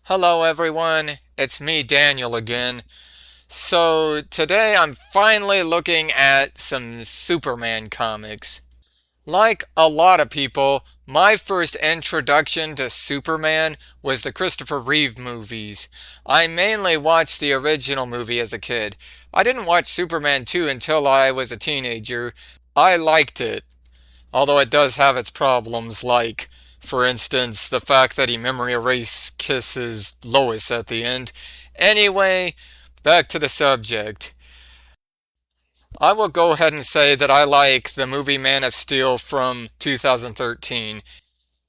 Hello everyone, it's me Daniel again. So today I'm finally looking at some Superman comics. Like a lot of people, my first introduction to Superman was the Christopher Reeve movies. I mainly watched the original movie as a kid. I didn't watch Superman 2 until I was a teenager. I liked it, although it does have its problems, like, for instance, the fact that he memory erase kisses Lois at the end. Anyway, back to the subject. I will go ahead and say that I like the movie Man of Steel from 2013.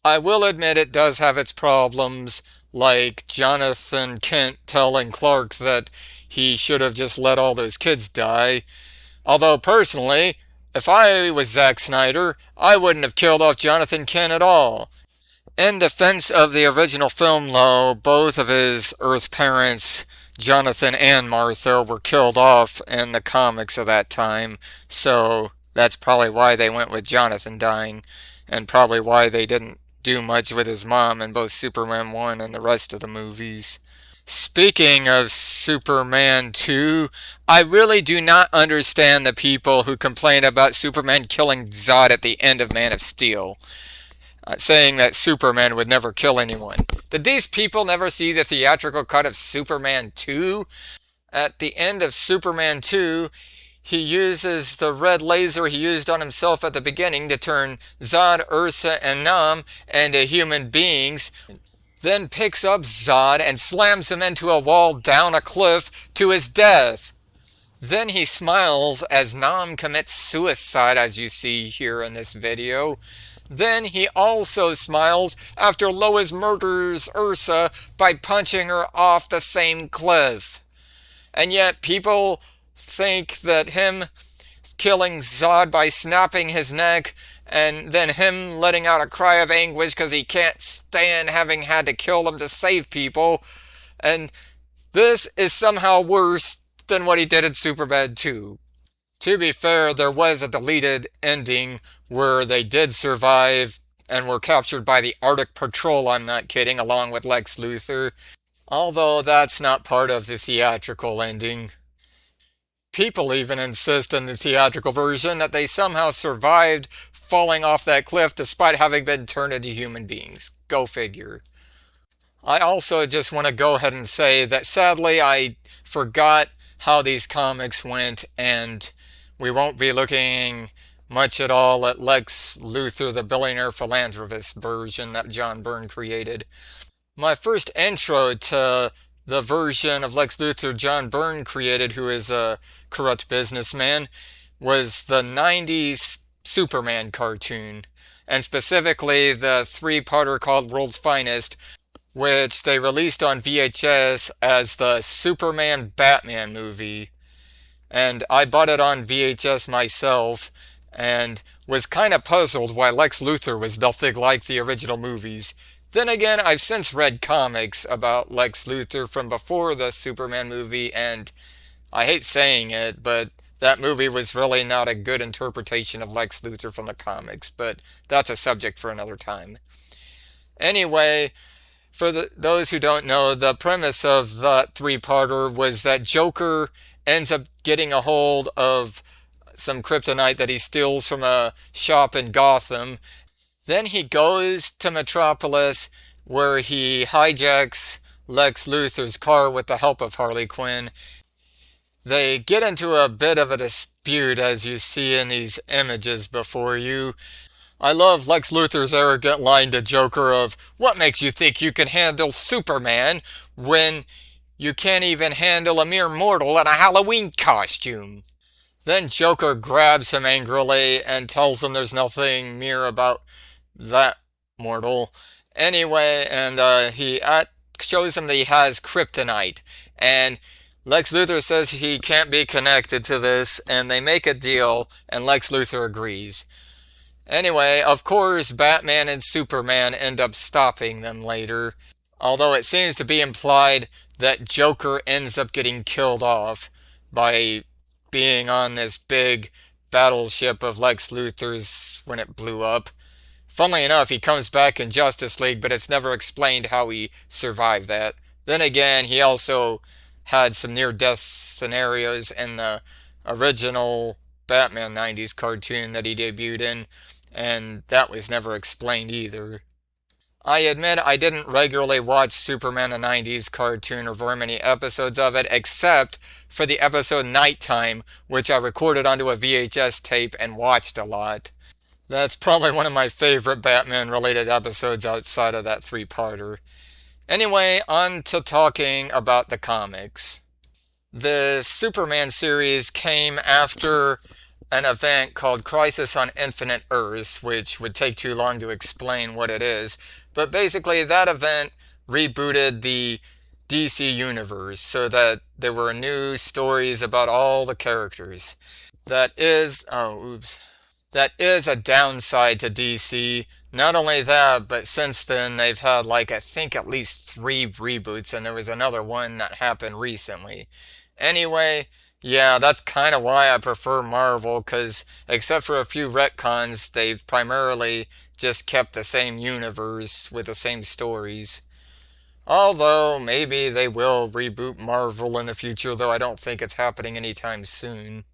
I will admit it does have its problems, like Jonathan Kent telling Clark that he should have just let all those kids die. Although, personally, if I was Zack Snyder, I wouldn't have killed off Jonathan Kent at all. In defense of the original film, though, both of his Earth parents, Jonathan and Martha, were killed off in the comics of that time, so that's probably why they went with Jonathan dying, and probably why they didn't do much with his mom in both Superman 1 and the rest of the movies. Speaking of Superman 2, I really do not understand the people who complain about Superman killing Zod at the end of Man of Steel, saying that Superman would never kill anyone. Did these people never see the theatrical cut of Superman 2? At the end of Superman 2, he uses the red laser he used on himself at the beginning to turn Zod, Ursa, and Nam into human beings, then picks up Zod and slams him into a wall down a cliff to his death. Then he smiles as Nam commits suicide, as you see here in this video. Then he also smiles after Lois murders Ursa by punching her off the same cliff. And yet people think that him killing Zod by snapping his neck and then him letting out a cry of anguish because he can't stand having had to kill them to save people, and this is somehow worse than what he did in Superbad 2. To be fair, there was a deleted ending where they did survive and were captured by the Arctic Patrol, I'm not kidding, along with Lex Luthor, although that's not part of the theatrical ending. People even insist in the theatrical version that they somehow survived falling off that cliff despite having been turned into human beings. Go figure. I also just want to go ahead and say that sadly I forgot how these comics went, and we won't be looking much at all at Lex Luthor, the billionaire philanthropist version that John Byrne created. My first intro to the version of Lex Luthor John Byrne created, who is a corrupt businessman, was the 90s Superman cartoon, and specifically the three-parter called World's Finest, which they released on VHS as the Superman Batman movie. And I bought it on VHS myself, and was kinda puzzled why Lex Luthor was nothing like the original movies. Then again, I've since read comics about Lex Luthor from before the Superman movie, and I hate saying it, but that movie was really not a good interpretation of Lex Luthor from the comics, but that's a subject for another time. Anyway, for those who don't know, the premise of that three-parter was that Joker ends up getting a hold of some kryptonite that he steals from a shop in Gotham. Then he goes to Metropolis, where he hijacks Lex Luthor's car with the help of Harley Quinn. They get into a bit of a dispute, as you see in these images before you. I love Lex Luthor's arrogant line to Joker of, "What makes you think you can handle Superman when you can't even handle a mere mortal in a Halloween costume?" Then Joker grabs him angrily and tells him there's nothing mere about that mortal. Anyway, and he shows him that he has kryptonite, and Lex Luthor says he can't be connected to this, and they make a deal, and Lex Luthor agrees. Anyway, of course, Batman and Superman end up stopping them later, although it seems to be implied that Joker ends up getting killed off by being on this big battleship of Lex Luthor's when it blew up. Funnily enough, he comes back in Justice League, but it's never explained how he survived that. Then again, he also had some near-death scenarios in the original Batman 90s cartoon that he debuted in, and that was never explained either. I admit I didn't regularly watch Superman the 90s cartoon or very many episodes of it, except for the episode Nighttime, which I recorded onto a VHS tape and watched a lot. That's probably one of my favorite Batman related episodes outside of that three-parter. Anyway, on to talking about the comics. The Superman series came after an event called Crisis on Infinite Earths, which would take too long to explain what it is. But basically, that event rebooted the DC universe so that there were new stories about all the characters. That is a downside to DC. Not only that, but since then they've had like I think at least three reboots, and there was another one that happened recently. Anyway, yeah, that's kind of why I prefer Marvel, because except for a few retcons, they've primarily just kept the same universe with the same stories. Although, maybe they will reboot Marvel in the future, though I don't think it's happening anytime soon.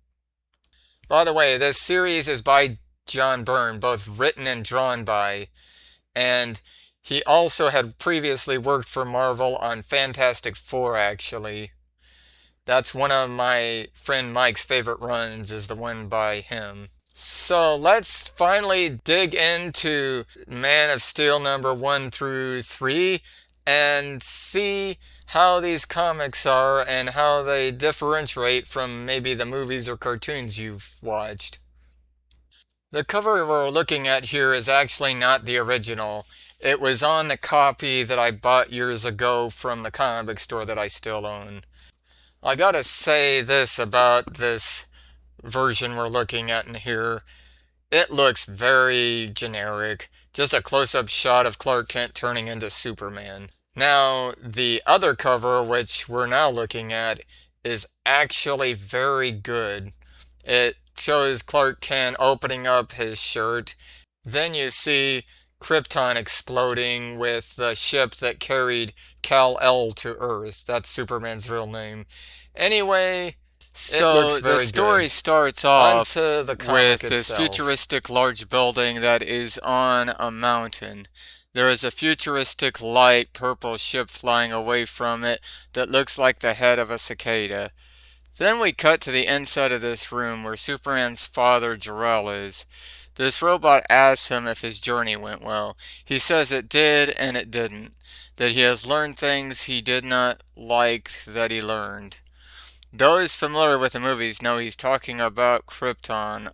By the way, this series is by John Byrne, both written and drawn by, and he also had previously worked for Marvel on Fantastic Four, actually. That's one of my friend Mike's favorite runs, is the one by him. So let's finally dig into Man of Steel number 1 through 3 and see how these comics are and how they differentiate from maybe the movies or cartoons you've watched. The cover we're looking at here is actually not the original. It was on the copy that I bought years ago from the comic book store that I still own. I gotta say this about this version we're looking at in here. It looks very generic. Just a close-up shot of Clark Kent turning into Superman. Now, the other cover, which we're now looking at, is actually very good. It shows Clark Kent opening up his shirt. Then you see Krypton exploding with the ship that carried Kal-El to Earth. That's Superman's real name. Anyway, So the story starts off onto the with comic this itself. futuristic large building that is on a mountain. There is a futuristic light purple ship flying away from it that looks like the head of a cicada. Then we cut to the inside of this room where Superman's father, Jor-El, is. This robot asks him if his journey went well. He says it did and it didn't. That he has learned things he did not like that he learned. Those familiar with the movies know he's talking about Krypton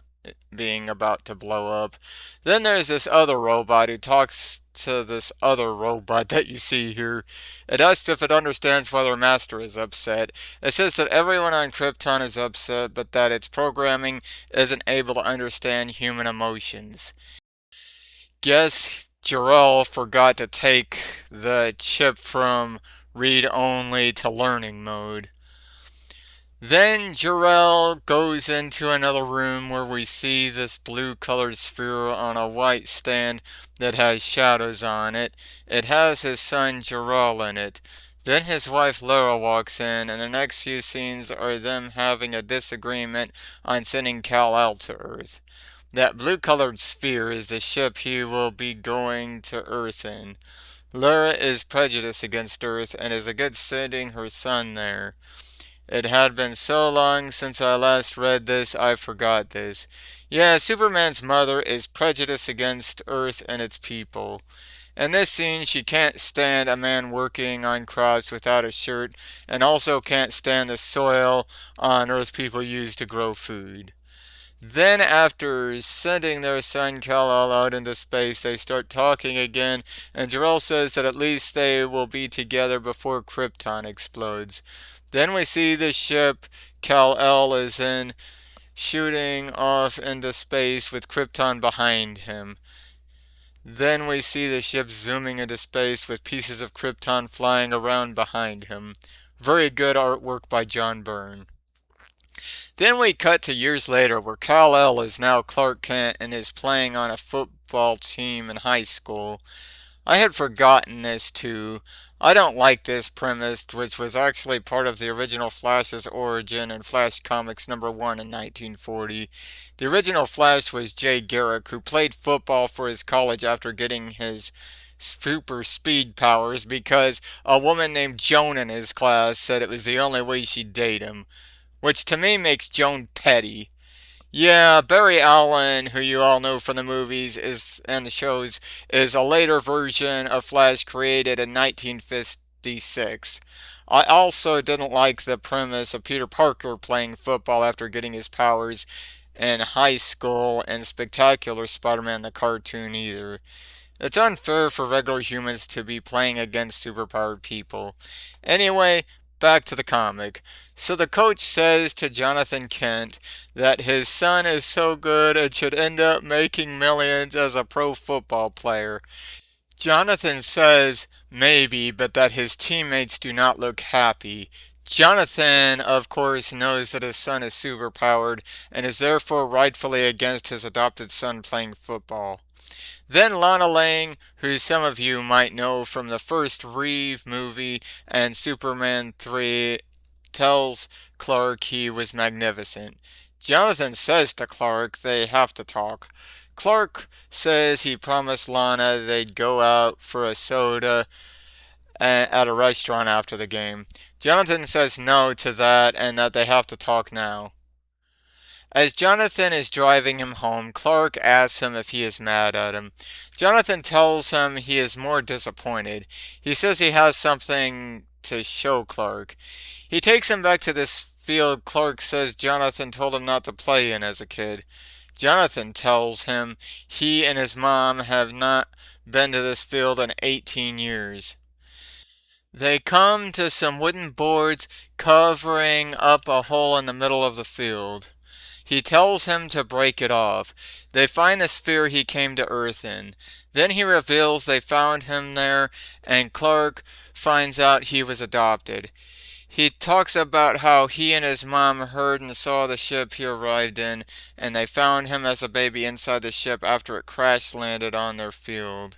being about to blow up. Then there's this other robot who talks to this other robot that you see here. It asks if it understands why their master is upset. It says that everyone on Krypton is upset, but that its programming isn't able to understand human emotions. Guess Jor-El forgot to take the chip from read-only to learning mode. Then Jor-El goes into another room where we see this blue colored sphere on a white stand that has shadows on it. It has his son Jor-El in it. Then his wife Lara walks in, and the next few scenes are them having a disagreement on sending Kal-El to Earth. That blue colored sphere is the ship he will be going to Earth in. Lara is prejudiced against Earth and is against sending her son there. It had been so long since I last read this, I forgot this. Yeah, Superman's mother is prejudiced against Earth and its people. In this scene, she can't stand a man working on crops without a shirt, and also can't stand the soil on Earth people use to grow food. Then, after sending their son Kal-El out into space, they start talking again, and Jor-El says that at least they will be together before Krypton explodes. Then we see the ship Kal-El is in shooting off into space with Krypton behind him. Then we see the ship zooming into space with pieces of Krypton flying around behind him. Very good artwork by John Byrne. Then we cut to years later where Kal-El is now Clark Kent and is playing on a football team in high school. I had forgotten this too. I don't like this premise, which was actually part of the original Flash's origin in Flash Comics number 1 in 1940. The original Flash was Jay Garrick, who played football for his college after getting his super speed powers because a woman named Joan in his class said it was the only way she'd date him, which to me makes Joan petty. Yeah, Barry Allen, who you all know from the movies is and the shows, is a later version of Flash created in 1956. I also didn't like the premise of Peter Parker playing football after getting his powers in high school and Spectacular Spider-Man the cartoon either. It's unfair for regular humans to be playing against superpowered people. Anyway, back to the comic. So the coach says to Jonathan Kent that his son is so good it should end up making millions as a pro football player. Jonathan says maybe, but that his teammates do not look happy. Jonathan, of course, knows that his son is superpowered and is therefore rightfully against his adopted son playing football. Then Lana Lang, who some of you might know from the first Reeve movie and Superman 3, tells Clark he was magnificent. Jonathan says to Clark they have to talk. Clark says he promised Lana they'd go out for a soda at a restaurant after the game. Jonathan says no to that and that they have to talk now. As Jonathan is driving him home, Clark asks him if he is mad at him. Jonathan tells him he is more disappointed. He says he has something to show Clark. He takes him back to this field Clark says Jonathan told him not to play in as a kid. Jonathan tells him he and his mom have not been to this field in 18 years. They come to some wooden boards covering up a hole in the middle of the field. He tells him to break it off. They find the sphere he came to Earth in. Then he reveals they found him there, and Clark finds out he was adopted. He talks about how he and his mom heard and saw the ship he arrived in, and they found him as a baby inside the ship after it crash landed on their field.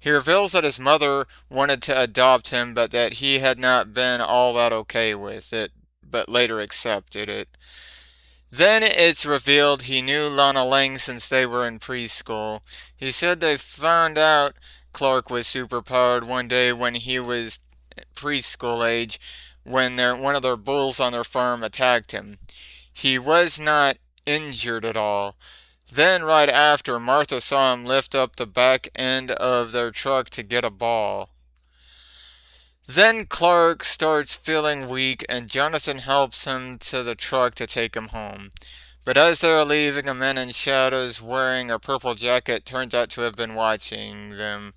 He reveals that his mother wanted to adopt him, but that he had not been all that okay with it, but later accepted it. Then it's revealed he knew Lana Lang since they were in preschool. He said they found out Clark was superpowered one day when he was preschool age when one of their bulls on their farm attacked him. He was not injured at all. Then right after, Martha saw him lift up the back end of their truck to get a ball. Then Clark starts feeling weak and Jonathan helps him to the truck to take him home. But as they are leaving, a man in shadows wearing a purple jacket turns out to have been watching them.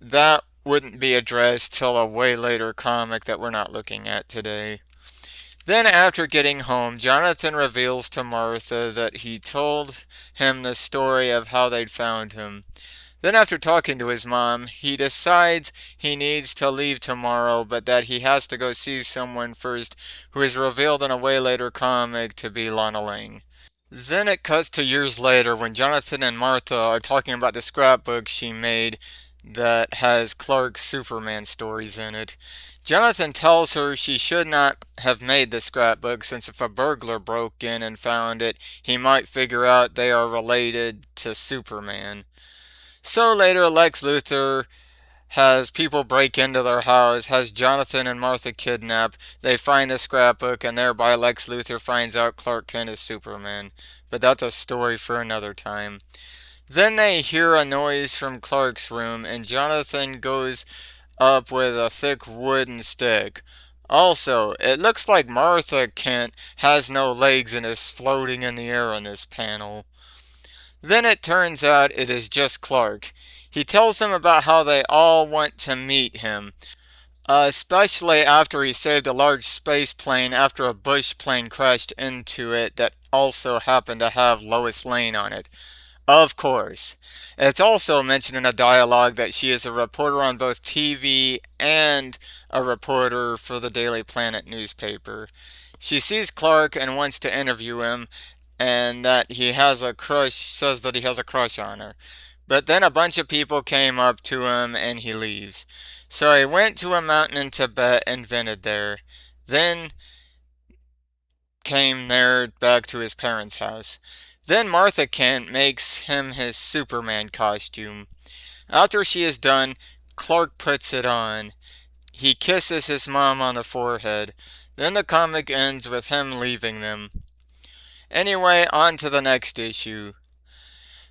That wouldn't be addressed till a way later comic that we're not looking at today. Then after getting home, Jonathan reveals to Martha that he told him the story of how they'd found him. Then after talking to his mom, he decides he needs to leave tomorrow, but that he has to go see someone first who is revealed in a way later comic to be Lana Lang. Then it cuts to years later when Jonathan and Martha are talking about the scrapbook she made that has Clark's Superman stories in it. Jonathan tells her she should not have made the scrapbook since if a burglar broke in and found it, he might figure out they are related to Superman. So later, Lex Luthor has people break into their house, has Jonathan and Martha kidnapped. They find the scrapbook, and thereby Lex Luthor finds out Clark Kent is Superman. But that's a story for another time. Then they hear a noise from Clark's room, and Jonathan goes up with a thick wooden stick. Also, it looks like Martha Kent has no legs and is floating in the air on this panel. Then it turns out it is just Clark. He tells them about how they all want to meet him, especially after he saved a large space plane after a Bush plane crashed into it that also happened to have Lois Lane on it. Of course. It's also mentioned in a dialogue that she is a reporter on both TV and a reporter for the Daily Planet newspaper. She sees Clark and wants to interview him, and that he has a crush, says that he has a crush on her. But then a bunch of people came up to him and he leaves. So he went to a mountain in Tibet and vented there. Then came there back to his parents' house. Then Martha Kent makes him his Superman costume. After she is done, Clark puts it on. He kisses his mom on the forehead. Then the comic ends with him leaving them. Anyway, on to the next issue.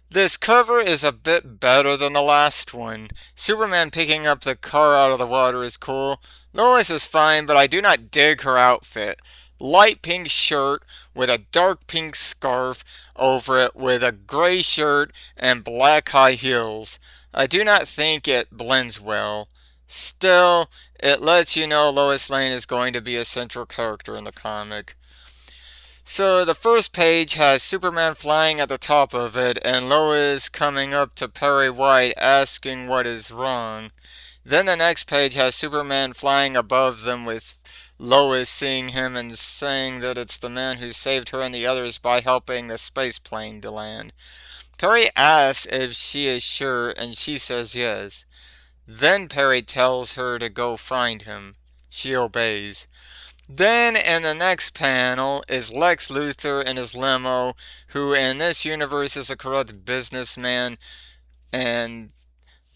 This cover is a bit better than the last one. Superman picking up the car out of the water is cool. Lois is fine, but I do not dig her outfit. Light pink shirt with a dark pink scarf over it with a gray shirt and black high heels. I do not think it blends well. Still, it lets you know Lois Lane is going to be a central character in the comic. So the first page has Superman flying at the top of it and Lois coming up to Perry White asking what is wrong. Then the next page has Superman flying above them with Lois seeing him and saying that it's the man who saved her and the others by helping the space plane to land. Perry asks if she is sure and she says yes. Then Perry tells her to go find him. She obeys. Then in the next panel is Lex Luthor in his limo, who in this universe is a corrupt businessman, and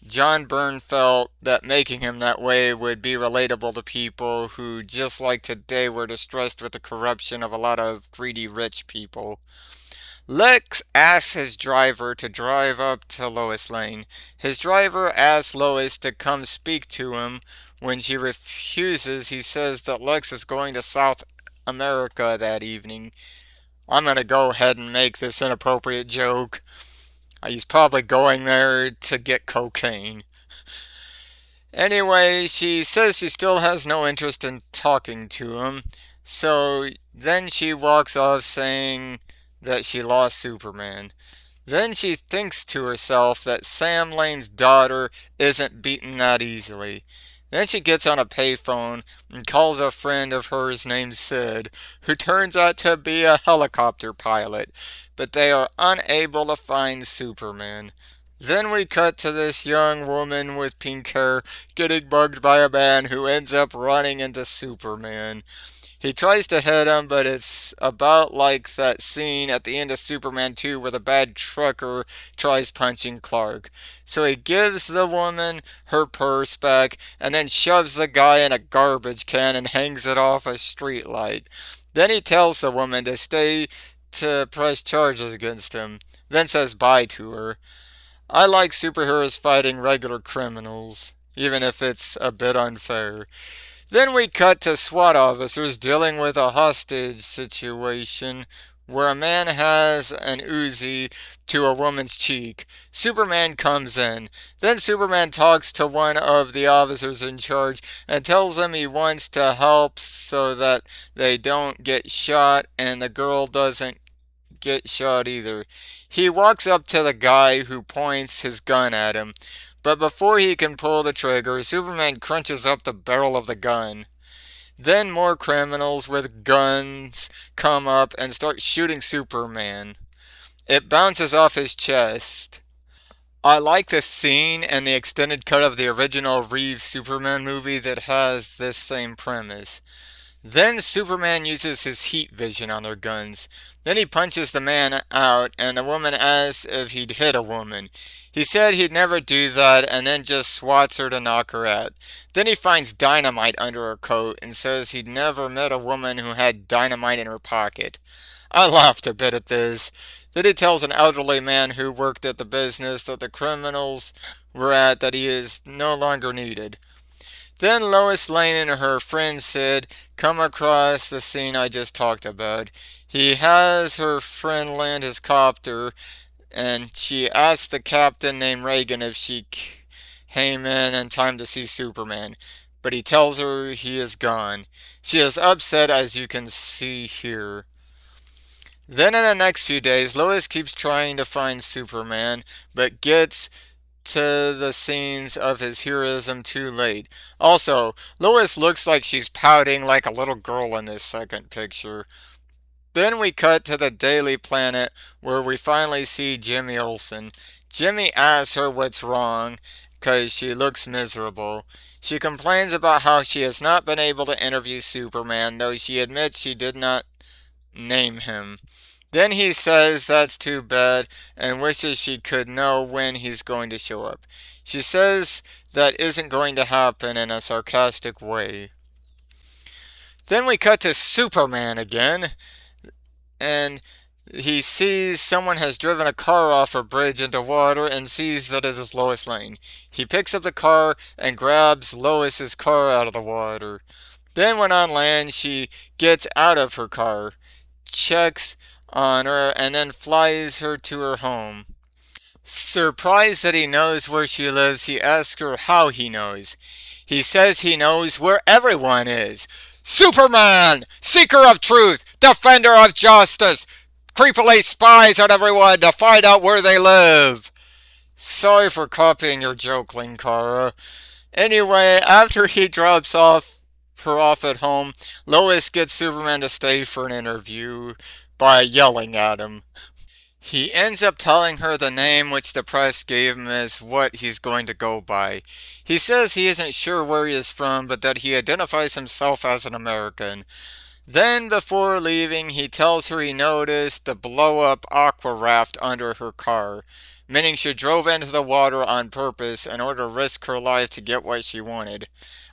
John Byrne felt that making him that way would be relatable to people who, just like today, were distressed with the corruption of a lot of greedy rich people. Lex asks his driver to drive up to Lois Lane. His driver asks Lois to come speak to him. When she refuses, he says that Lex is going to South America that evening. I'm going to go ahead and make this inappropriate joke. He's probably going there to get cocaine. Anyway, she says she still has no interest in talking to him. So then she walks off saying that she lost Superman. Then she thinks to herself that Sam Lane's daughter isn't beaten that easily. Then she gets on a payphone and calls a friend of hers named Sid, who turns out to be a helicopter pilot, but they are unable to find Superman. Then we cut to this young woman with pink hair getting bugged by a man who ends up running into Superman. He tries to hit him, but it's about like that scene at the end of Superman 2 where the bad trucker tries punching Clark. So he gives the woman her purse back and then shoves the guy in a garbage can and hangs it off a streetlight. Then he tells the woman to stay to press charges against him, then says bye to her. I like superheroes fighting regular criminals, even if it's a bit unfair. Then we cut to SWAT officers dealing with a hostage situation where a man has an Uzi to a woman's cheek. Superman comes in. Then Superman talks to one of the officers in charge and tells him he wants to help so that they don't get shot and the girl doesn't get shot either. He walks up to the guy who points his gun at him. But before he can pull the trigger, Superman crunches up the barrel of the gun. Then more criminals with guns come up and start shooting Superman. It bounces off his chest. I like this scene and the extended cut of the original Reeves Superman movie that has this same premise. Then Superman uses his heat vision on their guns. Then he punches the man out and the woman asks if he'd hit a woman. He said he'd never do that and then just swats her to knock her out. Then he finds dynamite under her coat and says he'd never met a woman who had dynamite in her pocket. I laughed a bit at this. Then he tells an elderly man who worked at the business that the criminals were at that he is no longer needed. Then Lois Lane and her friend Sid come across the scene I just talked about. He has her friend land his copter and she asks the captain named Reagan if she came in time to see Superman, but he tells her he is gone. She is upset as you can see here. Then in the next few days, Lois keeps trying to find Superman, but gets to the scenes of his heroism too late. Also, Lois looks like she's pouting like a little girl in this second picture. Then we cut to the Daily Planet where we finally see Jimmy Olsen. Jimmy asks her what's wrong because she looks miserable. She complains about how she has not been able to interview Superman, though she admits she did not name him. Then he says that's too bad and wishes she could know when he's going to show up. She says that isn't going to happen in a sarcastic way. Then we cut to Superman again, and he sees someone has driven a car off a bridge into water and sees that it is Lois Lane. He picks up the car and grabs Lois's car out of the water. Then when on land, she gets out of her car, checks on her, and then flies her to her home. Surprised that he knows where she lives, he asks her how he knows. He says he knows where everyone is. Superman! Seeker of truth! Defender of justice! Creepily spies on everyone to find out where they live! Sorry for copying your joke, Linkara. Anyway, after he drops her off at home, Lois gets Superman to stay for an interview by yelling at him. He ends up telling her the name which the press gave him as what he's going to go by. He says he isn't sure where he is from, but that he identifies himself as an American. Then, before leaving, he tells her he noticed the blow-up aqua raft under her car, meaning she drove into the water on purpose in order to risk her life to get what she wanted.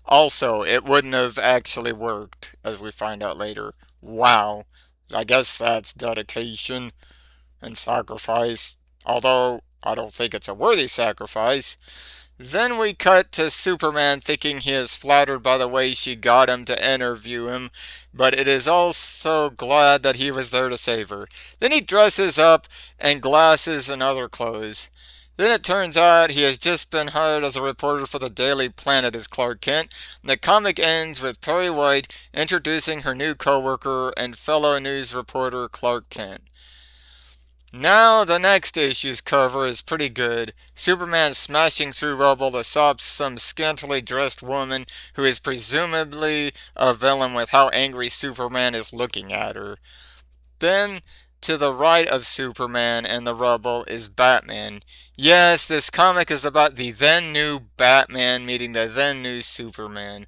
Also, it wouldn't have actually worked, as we find out later. Wow. I guess that's dedication and sacrifice, although I don't think it's a worthy sacrifice. Then we cut to Superman thinking he is flattered by the way she got him to interview him, but it is also glad that he was there to save her. Then he dresses up in glasses and other clothes. Then it turns out he has just been hired as a reporter for the Daily Planet as Clark Kent. The comic ends with Perry White introducing her new co-worker and fellow news reporter Clark Kent. Now, the next issue's cover is pretty good. Superman smashing through rubble to stop some scantily dressed woman who is presumably a villain with how angry Superman is looking at her. Then, to the right of Superman and the rubble is Batman. Yes, this comic is about the then new Batman meeting the then new Superman.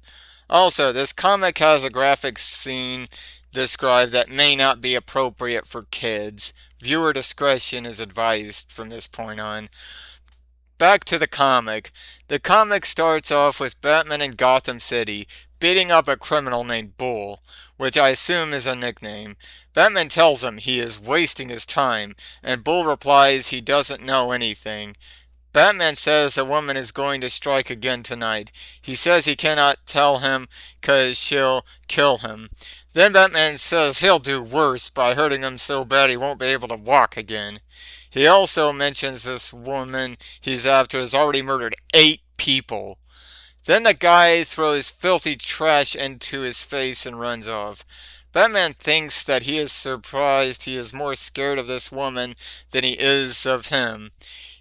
Also, this comic has a graphic scene described that may not be appropriate for kids. Viewer discretion is advised from this point on. Back to the comic. The comic starts off with Batman in Gotham City beating up a criminal named Bull, which I assume is a nickname. Batman tells him he is wasting his time, and Bull replies he doesn't know anything. Batman says a woman is going to strike again tonight. He says he cannot tell him because she'll kill him. Then Batman says he'll do worse by hurting him so bad he won't be able to walk again. He also mentions this woman he's after has already murdered 8 people. Then the guy throws filthy trash into his face and runs off. Batman thinks that he is surprised he is more scared of this woman than he is of him.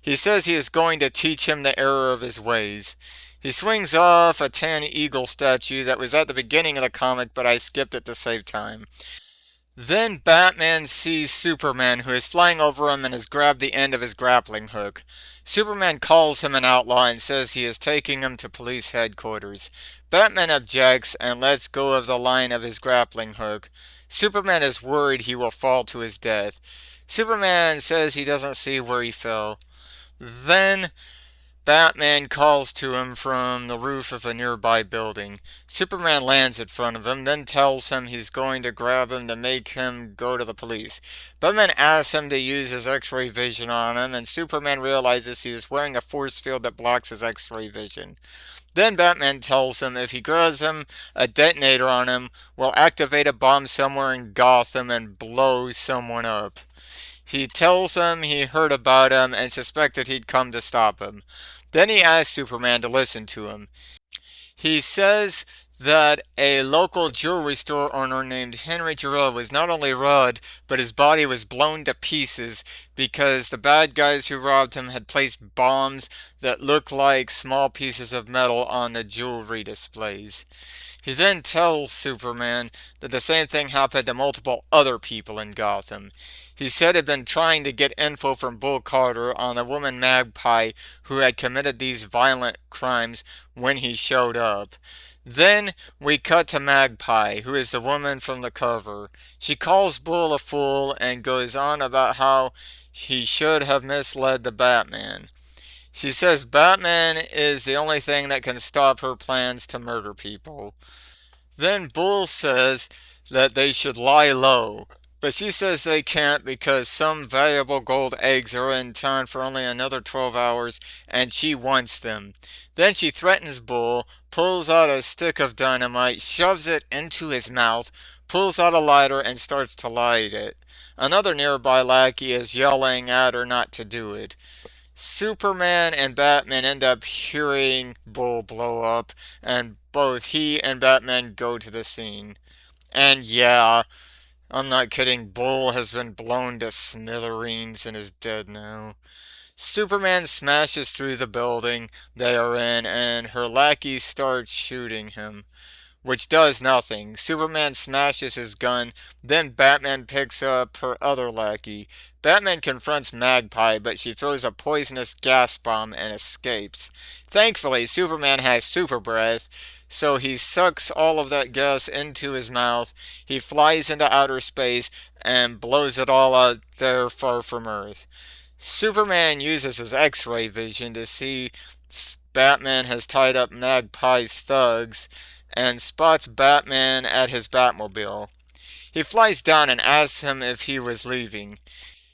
He says he is going to teach him the error of his ways. He swings off a tan eagle statue that was at the beginning of the comic, but I skipped it to save time. Then Batman sees Superman, who is flying over him and has grabbed the end of his grappling hook. Superman calls him an outlaw and says he is taking him to police headquarters. Batman objects and lets go of the line of his grappling hook. Superman is worried he will fall to his death. Superman says he doesn't see where he fell. Then Batman calls to him from the roof of a nearby building. Superman lands in front of him, then tells him he's going to grab him to make him go to the police. Batman asks him to use his X-ray vision on him, and Superman realizes he is wearing a force field that blocks his X-ray vision. Then Batman tells him if he grabs him, a detonator on him will activate a bomb somewhere in Gotham and blow someone up. He tells him he heard about him and suspected he'd come to stop him. Then he asks Superman to listen to him. He says that a local jewelry store owner named Henry Giroux was not only robbed, but his body was blown to pieces because the bad guys who robbed him had placed bombs that looked like small pieces of metal on the jewelry displays. He then tells Superman that the same thing happened to multiple other people in Gotham. He said he'd been trying to get info from Bull Carter on the woman Magpie who had committed these violent crimes when he showed up. Then we cut to Magpie, who is the woman from the cover. She calls Bull a fool and goes on about how he should have misled the Batman. She says Batman is the only thing that can stop her plans to murder people. Then Bull says that they should lie low, but she says they can't because some valuable gold eggs are in town for only another 12 hours and she wants them. Then she threatens Bull, pulls out a stick of dynamite, shoves it into his mouth, pulls out a lighter and starts to light it. Another nearby lackey is yelling at her not to do it. Superman and Batman end up hearing Bull blow up, and both he and Batman go to the scene. And yeah, I'm not kidding, Bull has been blown to smithereens and is dead now. Superman smashes through the building they are in, and her lackeys start shooting him, which does nothing. Superman smashes his gun, then Batman picks up her other lackey. Batman confronts Magpie, but she throws a poisonous gas bomb and escapes. Thankfully, Superman has super breath, so he sucks all of that gas into his mouth. He flies into outer space and blows it all out there far from Earth. Superman uses his X-ray vision to see Batman has tied up Magpie's thugs and spots Batman at his Batmobile. He flies down and asks him if he was leaving.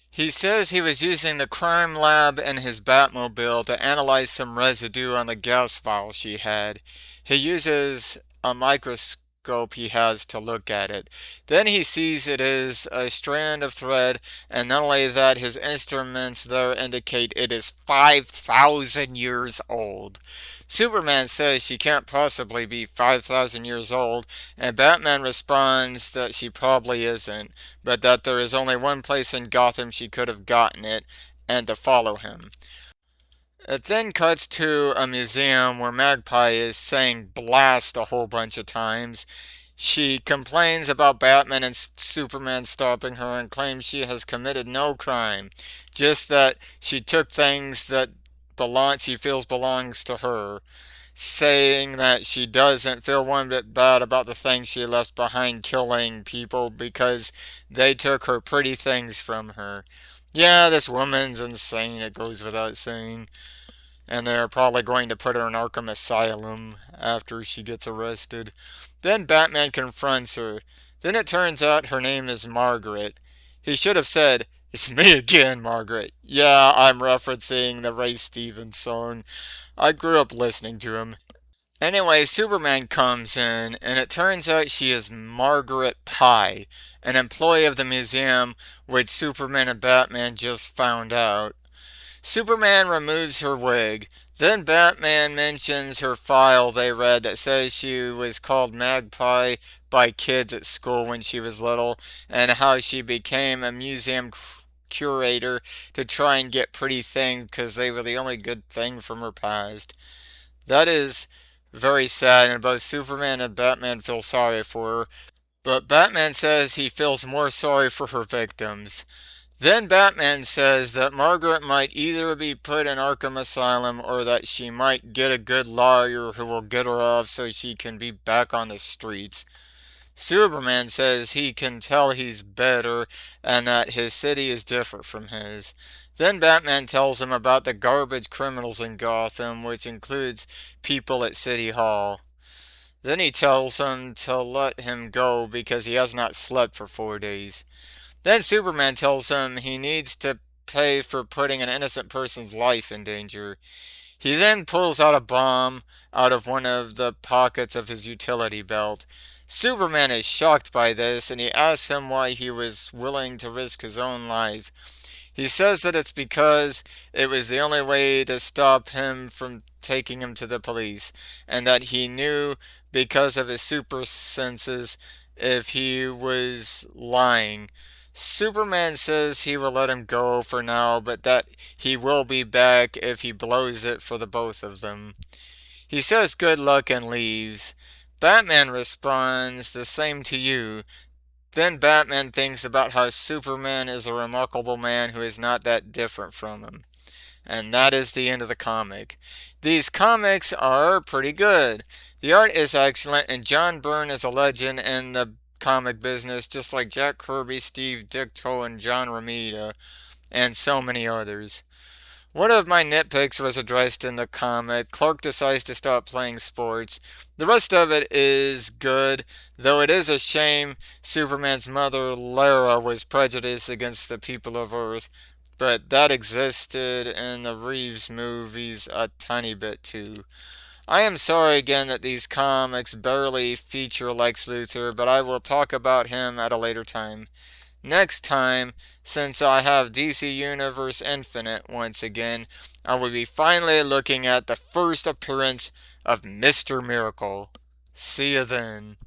He says he was using the crime lab in his Batmobile to analyze some residue on the gas vial she had. He uses a microscope he has to look at it. Then he sees it is a strand of thread, and not only that, his instruments there indicate it is 5,000 years old. Superman says she can't possibly be 5,000 years old, and Batman responds that she probably isn't, but that there is only one place in Gotham she could have gotten it, and to follow him. It then cuts to a museum where Magpie is saying blast a whole bunch of times. She complains about Batman and Superman stopping her and claims she has committed no crime, just that she took things that she feels belongs to her, saying that she doesn't feel one bit bad about the things she left behind killing people because they took her pretty things from her. Yeah, this woman's insane, it goes without saying. And they're probably going to put her in Arkham Asylum after she gets arrested. Then Batman confronts her. Then it turns out her name is Margaret. He should have said, "It's me again, Margaret." Yeah, I'm referencing the Ray Stevens song. I grew up listening to him. Anyway, Superman comes in, and it turns out she is Margaret Pye, an employee of the museum, which Superman and Batman just found out. Superman removes her wig. Then Batman mentions her file they read that says she was called Magpie by kids at school when she was little, and how she became a museum curator to try and get pretty things because they were the only good thing from her past. That is very sad, and both Superman and Batman feel sorry for her, but Batman says he feels more sorry for her victims. Then Batman says that Margaret might either be put in Arkham Asylum or that she might get a good lawyer who will get her off so she can be back on the streets. Superman says he can tell he's better and that his city is different from his. Then Batman tells him about the garbage criminals in Gotham, which includes people at City Hall. Then he tells him to let him go because he has not slept for 4 days. Then Superman tells him he needs to pay for putting an innocent person's life in danger. He then pulls out a bomb out of one of the pockets of his utility belt. Superman is shocked by this and he asks him why he was willing to risk his own life. He says that it's because it was the only way to stop him from taking him to the police, and that he knew because of his super senses if he was lying. Superman says he will let him go for now, but that he will be back if he blows it for the both of them. He says good luck and leaves. Batman responds the same to you. Then Batman thinks about how Superman is a remarkable man who is not that different from him. And that is the end of the comic. These comics are pretty good. The art is excellent, and John Byrne is a legend in the comic business, just like Jack Kirby, Steve Ditko, and John Romita, and so many others. One of my nitpicks was addressed in the comic. Clark decides to stop playing sports. The rest of it is good, though it is a shame Superman's mother, Lara, was prejudiced against the people of Earth, but that existed in the Reeves movies a tiny bit too. I am sorry again that these comics barely feature Lex Luthor, but I will talk about him at a later time. Next time, since I have DC Universe Infinite once again, I will be finally looking at the first appearance of Mr. Miracle. See you then.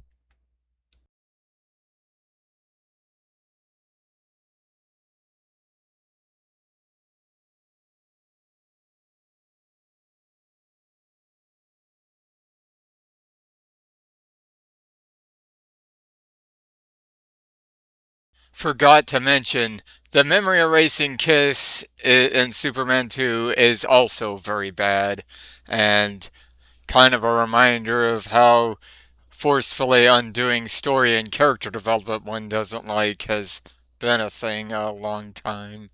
Forgot to mention, the memory erasing kiss in Superman 2 is also very bad, and kind of a reminder of how forcefully undoing story and character development one doesn't like has been a thing a long time.